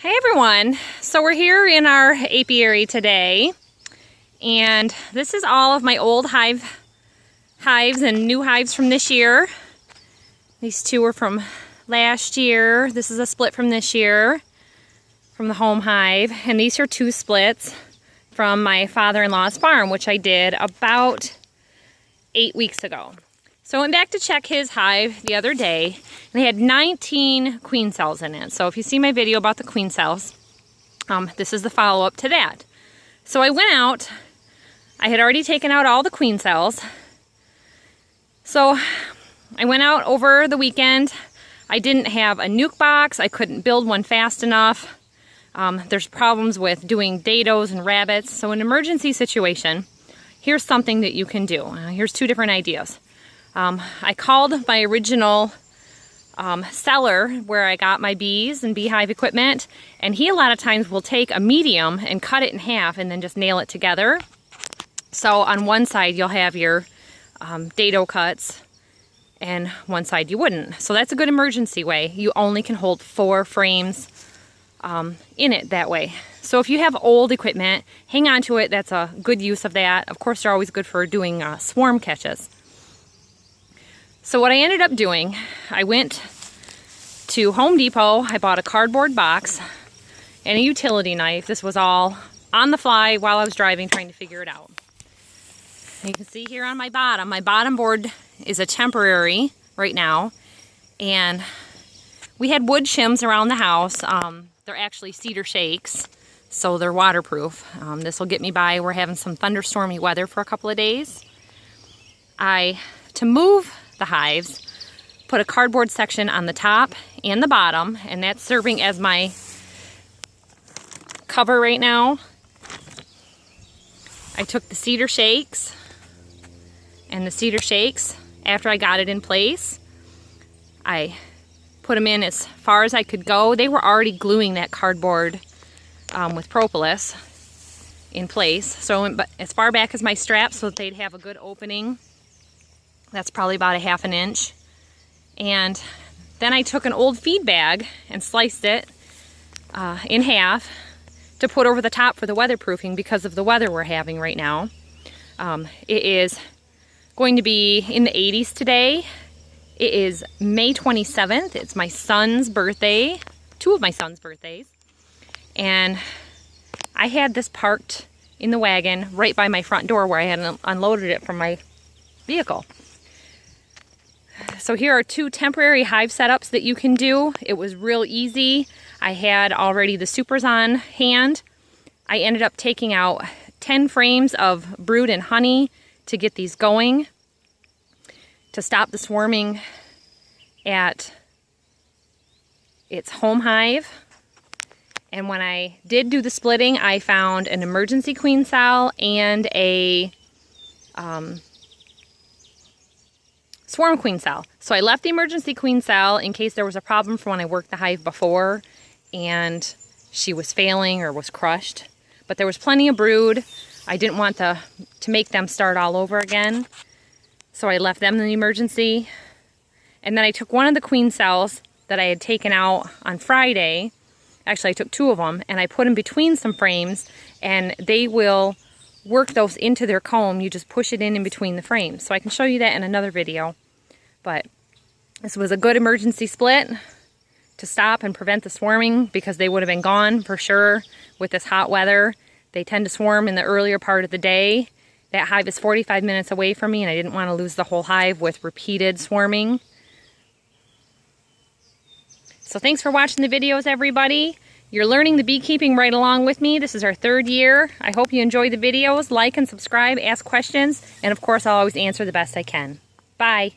Hey everyone, so we're here in our apiary today, and this is all of my old hives and new hives from this year. These two are from last year. This is a split from this year from the home hive, and these are two splits from my father-in-law's farm, which I did about 8 weeks ago. So I went back to check his hive the other day, and they had 19 queen cells in it. So if you see my video about the queen cells, this is the follow-up to that. So I went out, I had already taken out all the queen cells. So I went out over the weekend. I didn't have a nuke box, I couldn't build one fast enough. There's problems with doing dados and rabbits. So in an emergency situation, here's something that you can do. Here's two different ideas. I called my original seller where I got my bees and beehive equipment, and he a lot of times will take a medium and cut it in half and then just nail it together. So on one side you'll have your dado cuts, and one side you wouldn't. So that's a good emergency way. You only can hold 4 frames in it that way. So if you have old equipment, hang on to it. That's a good use of that. Of course, they're always good for doing swarm catches. So what I ended up doing, I went to Home Depot, I bought a cardboard box and a utility knife. This was all on the fly while I was driving, trying to figure it out. And you can see here on my bottom board is a temporary right now, and we had wood shims around the house. They're actually cedar shakes, so they're waterproof. This will get me by. We're having some thunderstormy weather for a couple of days. To move the hives, put a cardboard section on the top and the bottom, and that's serving as my cover right now. I took the cedar shakes, and the cedar shakes, after I got it in place, I put them in as far as I could go. They were already gluing that cardboard with propolis in place, so I went as far back as my straps so that they'd have a good opening. That's probably about a ½ an inch. And then I took an old feed bag and sliced it in half to put over the top for the weatherproofing because of the weather we're having right now. It is going to be in the 80s today. It is May 27th. It's my son's birthday, 2 of my son's birthdays. And I had this parked in the wagon right by my front door where I had unloaded it from my vehicle. So here are 2 temporary hive setups that you can do. It was real easy. I had already the supers on hand. I ended up taking out 10 frames of brood and honey to get these going, to stop the swarming at its home hive. And when I did do the splitting, I found an emergency queen cell and a swarm queen cell. So I left the emergency queen cell in case there was a problem from when I worked the hive before and she was failing or was crushed. But there was plenty of brood. I didn't want to make them start all over again. So I left them in the emergency. And then I took one of the queen cells that I had taken out on Friday. Actually, I took 2 of them, and I put them between some frames, and they will work those into their comb. You just push it in between the frames. So I can show you that in another video. But this was a good emergency split to stop and prevent the swarming, because they would have been gone for sure with this hot weather. They tend to swarm in the earlier part of the day. That hive is 45 minutes away from me, and I didn't want to lose the whole hive with repeated swarming. So thanks for watching the videos, everybody. You're learning the beekeeping right along with me. This is our 3rd year. I hope you enjoy the videos. Like and subscribe, ask questions, and of course I'll always answer the best I can. Bye.